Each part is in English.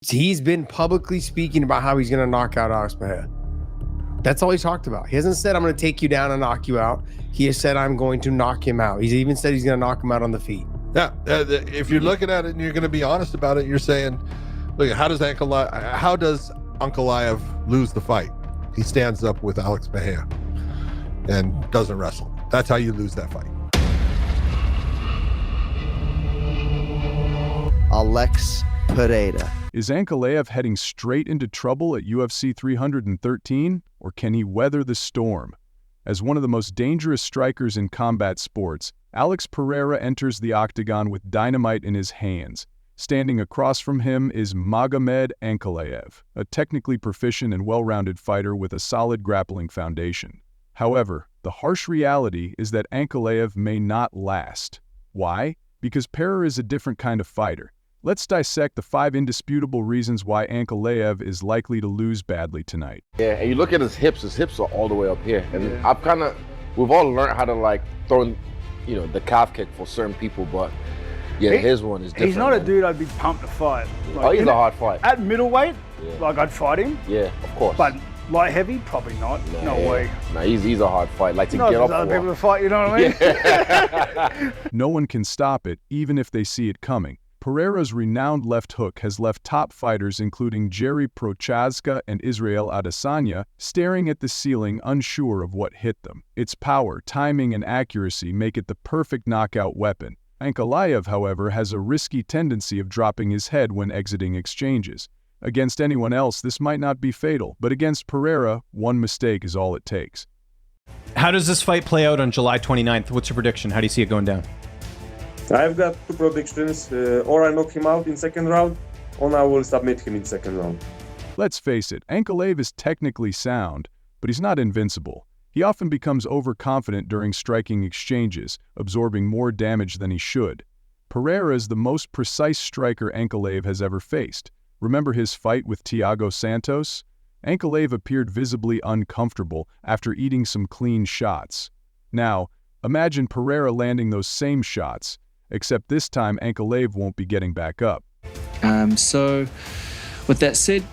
He's been publicly speaking about how he's going to knock out Alex Pereira. That's all he talked about. He hasn't said, I'm going to take you down and knock you out. He has said, I'm going to knock him out. He's even said he's going to knock him out on the feet. Yeah, if you're looking at it and you're going to be honest about it, you're saying, look, how does Ankalaev lose the fight? He stands up with Alex Pereira and doesn't wrestle. That's how you lose that fight. Alex Pereira. Is Ankalaev heading straight into trouble at UFC 313, or can he weather the storm? As one of the most dangerous strikers in combat sports, Alex Pereira enters the octagon with dynamite in his hands. Standing across from him is Magomed Ankalaev, a technically proficient and well-rounded fighter with a solid grappling foundation. However, the harsh reality is that Ankalaev may not last. Why? Because Pereira is a different kind of fighter. Let's dissect the 5 indisputable reasons why Ankalaev is likely to lose badly tonight. Yeah, and you look at his hips are all the way up here. And we've all learned how to like throw, the calf kick for certain people, but his one is different. He's not a dude I'd be pumped to fight. He's a hard fight. At middleweight, I'd fight him. Yeah, of course. But light heavy, probably not. No way. No, he's a hard fight. Like to get up other people to fight, you know what I mean? No one can stop it, even if they see it coming. Pereira's renowned left hook has left top fighters including Jiří Procházka and Israel Adesanya staring at the ceiling unsure of what hit them. Its power, timing, and accuracy make it the perfect knockout weapon. Ankalaev, however, has a risky tendency of dropping his head when exiting exchanges. Against anyone else, this might not be fatal, but against Pereira, one mistake is all it takes. How does this fight play out on July 29th? What's your prediction? How do you see it going down? I've got 2 predictions. Or I knock him out in second round, or I will submit him in second round. Let's face it, Ankalaev is technically sound, but he's not invincible. He often becomes overconfident during striking exchanges, absorbing more damage than he should. Pereira is the most precise striker Ankalaev has ever faced. Remember his fight with Thiago Santos? Ankalaev appeared visibly uncomfortable after eating some clean shots. Now, imagine Pereira landing those same shots, except this time Ankalaev won't be getting back up. So, with that said,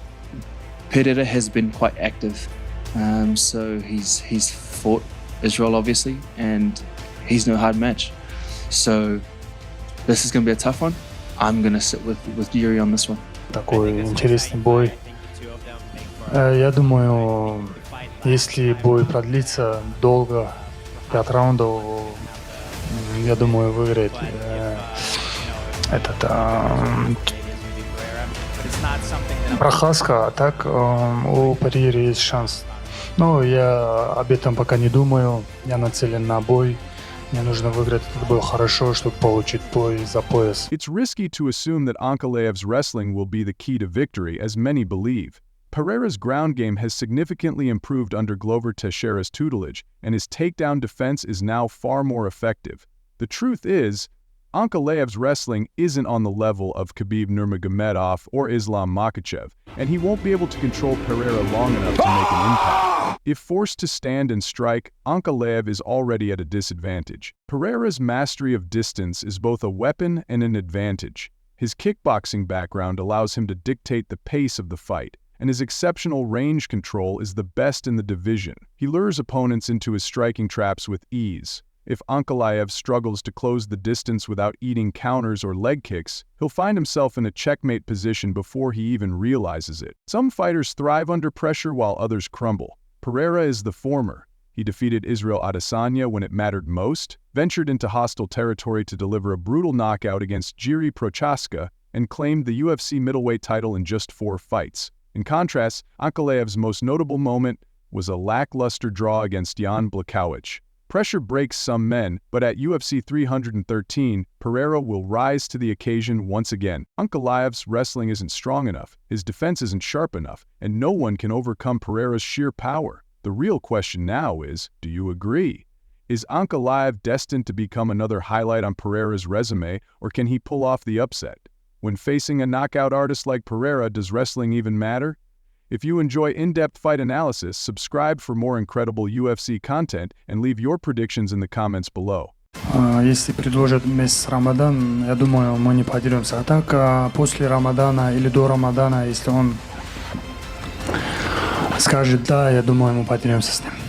Pereira has been quite active. So he's fought Israel, obviously, and he's no hard match. So this is going to be a tough one. I'm going to sit with Jiří on this one. Такой интересный бой. Я думаю, если бой продлится долго, 5 раундов, я думаю, выиграет Procházka, а так у Pereira есть шанс. Но я об этом пока не думаю. Я нацелен на бой. Мне нужно выиграть этот бой хорошо, чтобы получить бой за пояс. It's risky to assume that Ankalaev's wrestling will be the key to victory, as many believe. Pereira's ground game has significantly improved under Glover Teixeira's tutelage, and his takedown defense is now far more effective. The truth is, Ankalaev's wrestling isn't on the level of Khabib Nurmagomedov or Islam Makhachev, and he won't be able to control Pereira long enough to make an impact. If forced to stand and strike, Ankalaev is already at a disadvantage. Pereira's mastery of distance is both a weapon and an advantage. His kickboxing background allows him to dictate the pace of the fight, and his exceptional range control is the best in the division. He lures opponents into his striking traps with ease. If Ankalaev struggles to close the distance without eating counters or leg kicks, he'll find himself in a checkmate position before he even realizes it. Some fighters thrive under pressure while others crumble. Pereira is the former. He defeated Israel Adesanya when it mattered most, ventured into hostile territory to deliver a brutal knockout against Jiří Procházka, and claimed the UFC middleweight title in just 4 fights. In contrast, Ankalaev's most notable moment was a lackluster draw against Jan Blachowicz. Pressure breaks some men, but at UFC 313, Pereira will rise to the occasion once again. Ankalaev's wrestling isn't strong enough, his defense isn't sharp enough, and no one can overcome Pereira's sheer power. The real question now is, do you agree? Is Ankalaev destined to become another highlight on Pereira's resume, or can he pull off the upset? When facing a knockout artist like Pereira, does wrestling even matter? If you enjoy in-depth fight analysis, subscribe for more incredible UFC content and leave your predictions in the comments below. Если предложат месяц Рамадан, я думаю, мы не подеремся. А так, после Рамадана или до Рамадана, если он скажет да, я думаю, мы подеремся с ним.